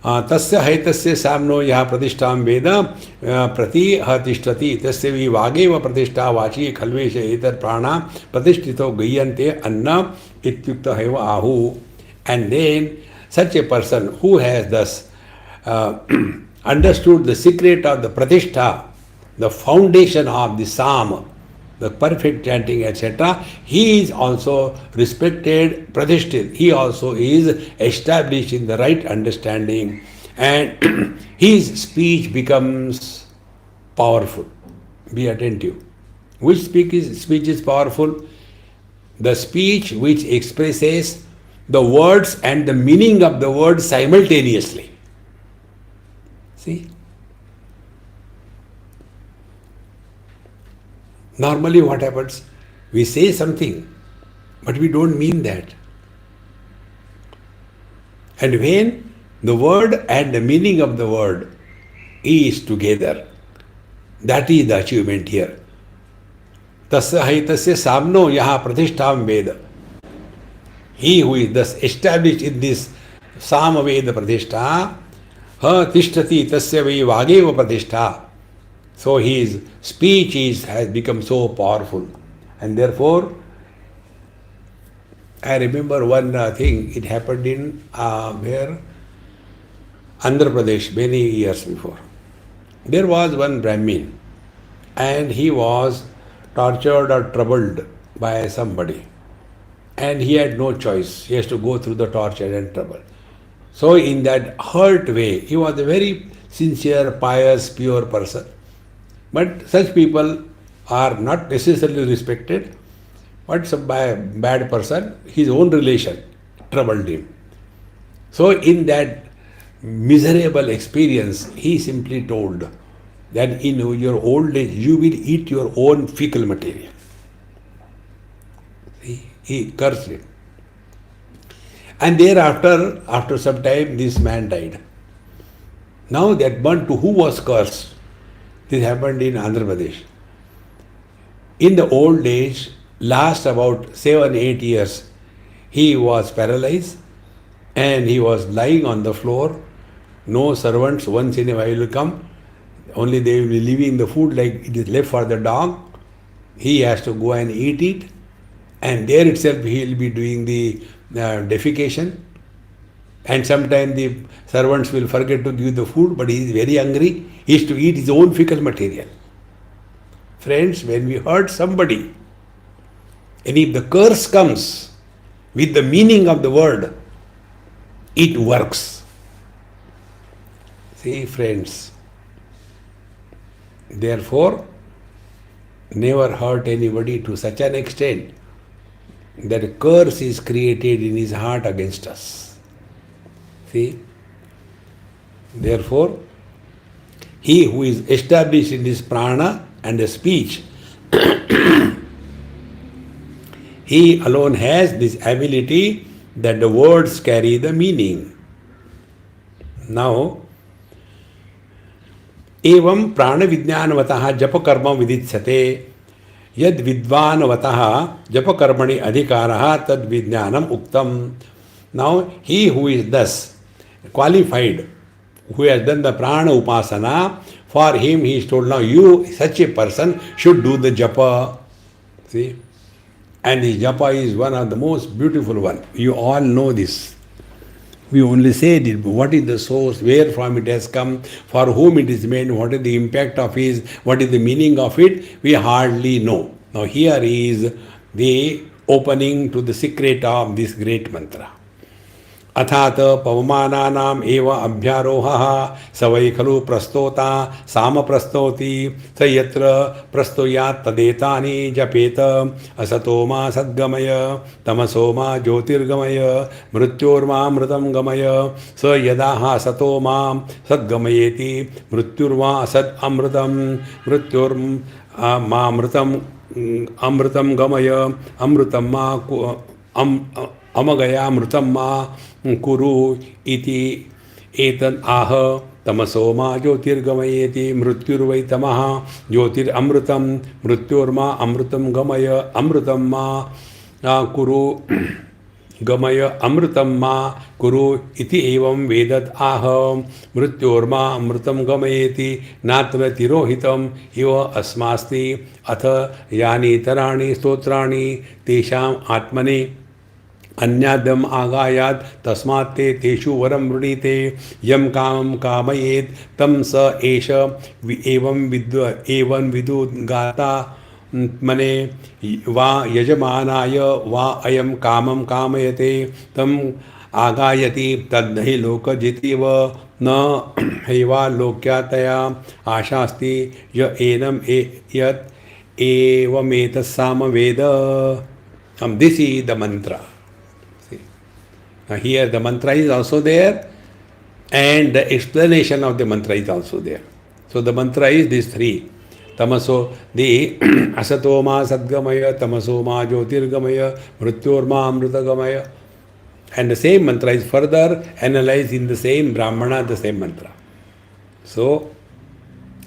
Tasya haitasya samno yaha pratishtham veda prati hatishtati tasya vivageva pratishtha vachi khalvesha etar prana pratishtito gayante anna ityukta heva ahu. And then such a person who has thus understood the secret of the pratishtha, the foundation of the psalm, the perfect chanting, etc., he is also respected, pratisthit. He also is established in the right understanding, and his speech becomes powerful. Be attentive. Which speech is powerful? The speech which expresses the words and the meaning of the words simultaneously. See? Normally what happens? We say something, but we don't mean that. And when the word and the meaning of the word is together, that is the achievement here. Tasya haitasya samno yaha pratistham veda. He who is thus established in this Sama Veda Pratishtha, ha tishtati tasya vai vageva pratishtha. So his speech has become so powerful. And therefore, I remember one thing, it happened in where? Andhra Pradesh, many years before. There was one Brahmin and he was tortured or troubled by somebody. And he had no choice. He has to go through the torture and trouble. So in that hurt way, he was a very sincere, pious, pure person. But such people are not necessarily respected. But by a bad person, his own relation troubled him. So in that miserable experience, he simply told that in your old age, you will eat your own fecal material. He cursed him. And thereafter, after some time, this man died. Now that one to who was cursed, this happened in Andhra Pradesh. In the old age, last about 7-8 years, he was paralyzed and he was lying on the floor. No servants, once in a while will come. Only they will be leaving the food like it is left for the dog. He has to go and eat it. And there itself he will be doing the defecation. And sometimes the servants will forget to give the food, but he is very hungry. He is to eat his own fecal material. Friends, when we hurt somebody, and if the curse comes with the meaning of the word, it works. See, friends, therefore, never hurt anybody to such an extent that a curse is created in his heart against us. See? Therefore, he who is established in his prana and the speech, he alone has this ability that the words carry the meaning. Now, एवं प्राण विज्ञानवतः जप कर्म विदित्सते यद विद्वानवतः जप कर्मणि अधिकारः तद विज्ञानम उक्तम. Now he who is thus qualified, who has done the prana upasana, for him he is told, now you, such a person, should do the japa. See? And the japa is one of the most beautiful one. You all know this. We only say what is the source, where from it has come, for whom it is meant, what is the impact of it, what is the meaning of it, we hardly know. Now here is the opening to the secret of this great mantra. अथात पवमानानाम एव अभ्यारोहः स वै खलु प्रस्तोता साम प्रस्तौति स यत्र प्रस्तोयात् तदेतानि जपेत असतो मा सद्गमय तमसो मा ज्योतिर्गमय मृत्योर्मामृतं गमय स यदा असतो मां सद्गमयेति मृत्युर्मा सद् अमृतं मृत्युर्मामृतं अमृतं गमय अमृतं मा अमगया मृतं मा कुरु इति एतद् आह तमसो मा ज्योतिर्गमयेति मृत्युर्वै तमः ज्योतिरमृतं मृत्योर्मा अमृतं गमय अमृतं मा कुरु गमय अमृतं मा कुरु इति एवं वेदत् आह मृत्योर्मा अमृतं गमयेति नात्र तिरोहितम् इव अस्मास्ति अथ यानि इतराणि स्तोत्राणि तेषाम् आत्मने अन्याद्यम आगायात तस्मात् ते तेषु वरम वृणीते यम कामं कामयेत तम स एष एवं विदु गाता मने वा यजमानाय वा अयम कामं कामयते तम आगायति तद्धि लोकजितीव न हैवा लोक्यातया आशास्ति य एनम यत् एवमेतस्साम वेद. This is the mantra. Now here the mantra is also there and the explanation of the mantra is also there. So the mantra is these three. Tamaso, the asatoma sadgamaya, tamasoma jyotirgamaya, mrityorma amritagamaya. And the same mantra is further analyzed in the same Brahmana, the same mantra. So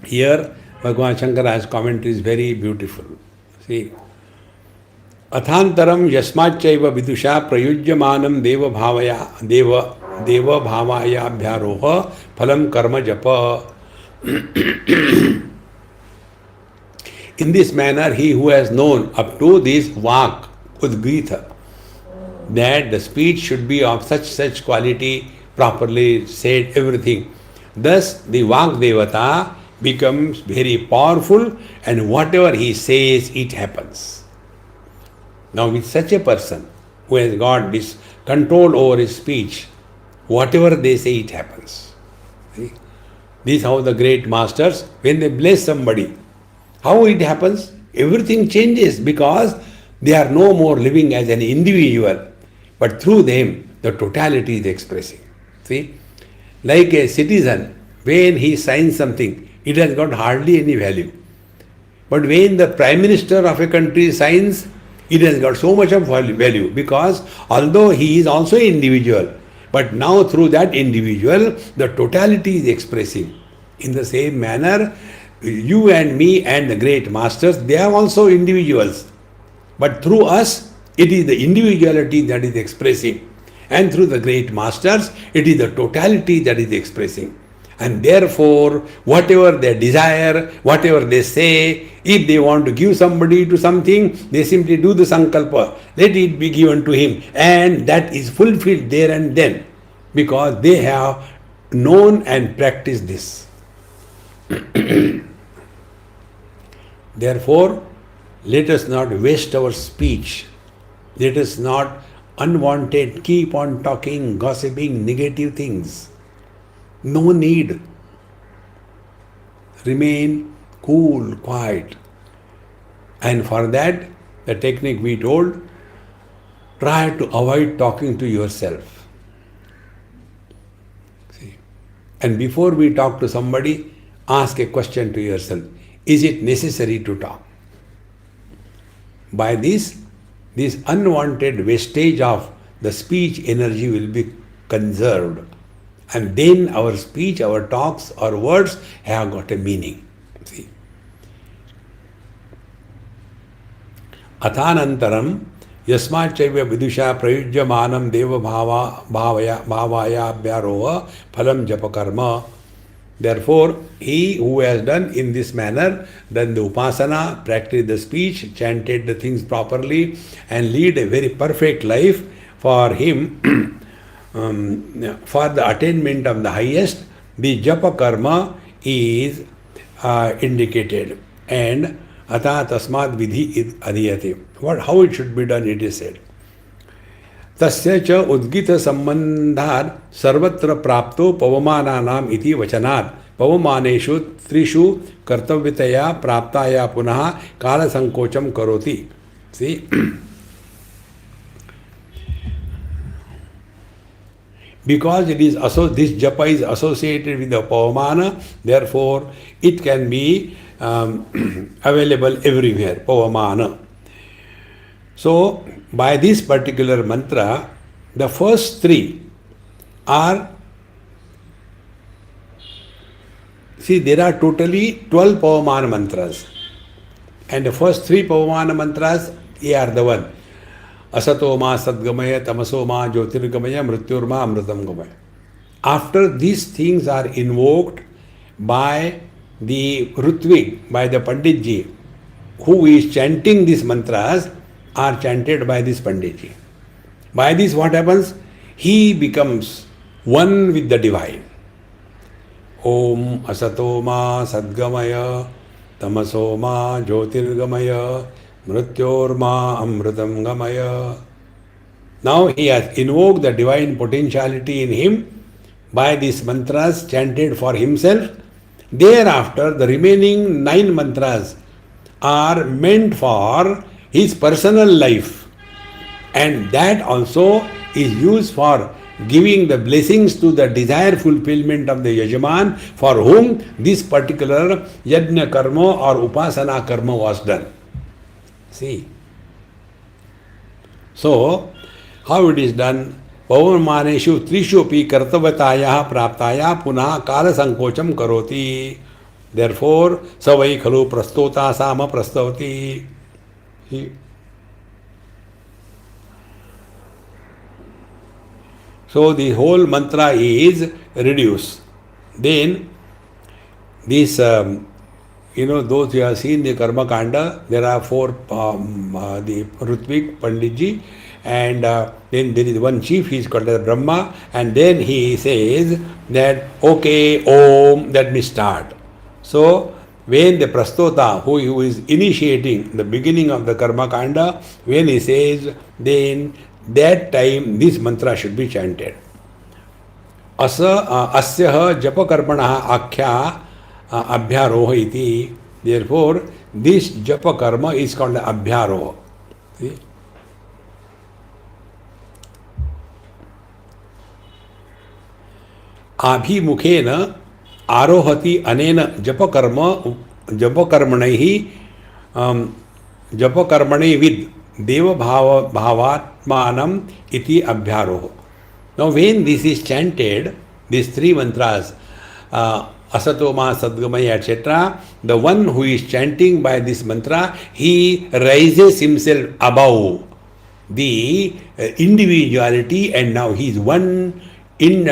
here Bhagavan Shankara's commentary is very beautiful. See. अथांतरम यस्माच्चैव विदुषा प्रयुज्यमानं देव भावायाभ्यारोह फलम कर्म जप. In this manner, he who has known up to this vak udgita, that the speech should be of such quality, properly said, everything. Thus, the vak devata becomes very powerful, and whatever he says, it happens. Now with such a person who has got this control over his speech, whatever they say, it happens. See? This is how the great masters, when they bless somebody, how it happens? Everything changes because they are no more living as an individual, but through them the totality is expressing. See? Like a citizen, when he signs something, it has got hardly any value. But when the Prime Minister of a country signs, it has got so much of value because although he is also an individual, but now through that individual, the totality is expressing. In the same manner, you and me and the great masters, they are also individuals. But through us, it is the individuality that is expressing. And through the great masters, it is the totality that is expressing. And therefore, whatever they desire, whatever they say, if they want to give somebody to something, they simply do the sankalpa. Let it be given to him. And that is fulfilled there and then. Because they have known and practiced this. Therefore, let us not waste our speech. Let us not unwanted, keep on talking, gossiping, negative things. No need. Remain cool, quiet. And for that, the technique we told, try to avoid talking to yourself. See? And before we talk to somebody, ask a question to yourself. Is it necessary to talk? By this unwanted wastage of the speech energy will be conserved. And then our speech, our talks, our words have got a meaning. See? Athanantaram yasmachaiva vidusha prayujyamanam deva bhavaya abhyaroha phalam japa karma. Therefore, he who has done in this manner, done the upasana, practiced the speech, chanted the things properly, and lead a very perfect life, for him, for the attainment of the highest, the japa karma is indicated. And ata tasmad vidhi adhiyate. How it should be done, it is said. तस्य च उद्गित संबंधात् सर्वत्र प्राप्तो पवमानानाम इति वचनात् पवमानेषु त्रिषु कर्तव्यतया प्राप्ताया पुनः काल संकोचम करोति. See, because it is this japa is associated with the pavamana, therefore it can be available everywhere. Pavamana. So, by this particular mantra, the first three are, see, there are totally 12 Pavamana mantras. And the first three Pavamana mantras, they are the one. Asato ma sadgamaya, tamaso ma jyotirgamaya, mrityur ma amritam gamaya. After these things are invoked by the Rutvik, by the Panditji, who is chanting these mantras, are chanted by this Panditji. By this what happens? He becomes one with the divine. Om asato ma sadgamaya, tamaso ma jyotirgamaya, mrityor ma amritam gamaya. Now he has invoked the divine potentiality in him by these mantras chanted for himself. Thereafter, the remaining 9 mantras are meant for his personal life, and that also is used for giving the blessings to the desired fulfillment of the Yajaman for whom this particular Yajna karma or Upasana karma was done. See? So, how it is done? Pavamaneshu trishopi kartavataya praptaya punah kala sankocham karoti. Therefore, savai khalu prastota sama prastavati. So the whole mantra is reduced. Then this, those who have seen the Karma Kanda, there are 4, the Rutvik, Panditji, and then there is one chief, he is called as Brahma, and then he says that, okay, Om, let me start. So, when the Prastota, who is initiating the beginning of the Karma Kanda, when he says, then that time this mantra should be chanted. Asyaha japa karmana akhya abhyaroha iti. Therefore, this japa karma is called abhyaroha. See? Abhimukhena आरोहति अनेन जपकर्मणै with देव भावात्मानम इति अभ्यारोह. Now when this is chanted, these 3 mantras, asatoma, sadgamaya, etc., the one who is chanting by this mantra, he raises himself above the individuality, and now he is one in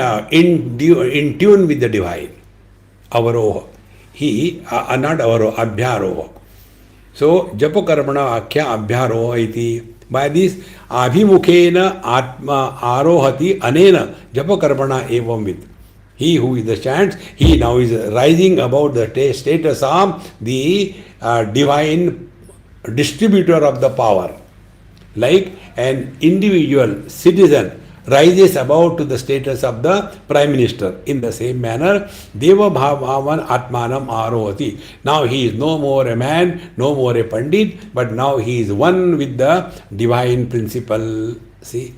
tune with the divine. Avaroha. He, not avaroha, abhyaroha. So, japakarmana akhya abhyaroha iti. By this, abhimukhena atma arohati anena japakarmana evam with. He who is the chants, he now is rising above the status of the divine distributor of the power. Like an individual citizen rises above to the status of the prime minister. In the same manner, Deva Bhavavan Atmanam Arohati. Now he is no more a man, no more a pandit, but now he is one with the divine principle. See?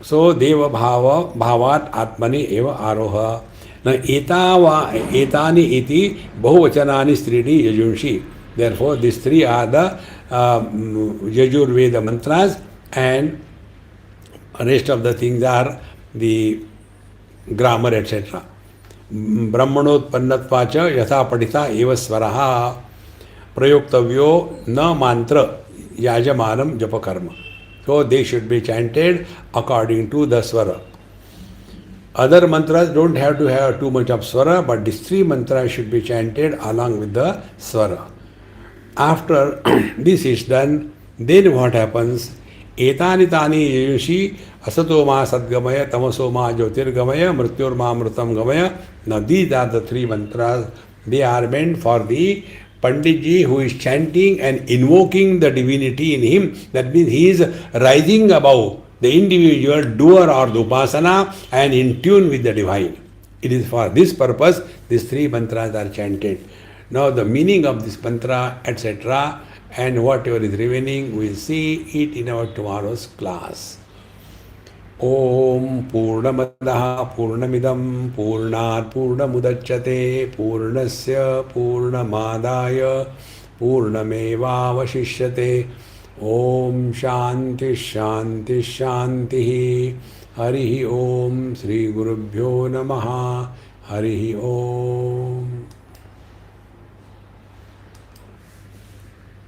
So Deva Bhavat Atmani Eva Aroha. Now etani iti bahuvachanani stridi yajunshi. Therefore, these three are the Yajurveda mantras, and rest of the things are the grammar, etc. Brahmanotpannatvacha yatha padita eva svaraha prayoktavyo na mantra yajamanam japa karma. So they should be chanted according to the swara. Other mantras don't have to have too much of swara, but these three mantras should be chanted along with the swara. After this is done, then what happens? Etani tani yushi asato ma sadgamaya tamaso ma jyotirgamaya mrityurma mritam gamaya. Now these are the three mantras. They are meant for the Panditji who is chanting and invoking the divinity in him. That means he is rising above the individual doer or the upasana and in tune with the divine. It is for this purpose these three mantras are chanted. Now the meaning of this mantra, etc., and whatever is remaining, we will see it in our tomorrow's class. Om Purnamadaha Purnamidam Purnat Purnamudachyate Purnasya Purnamadaya Purnamevavashishyate. Om Shanti Shanti Shanti. Harihi Om Sri Gurubhyo Namaha. Harihi Om.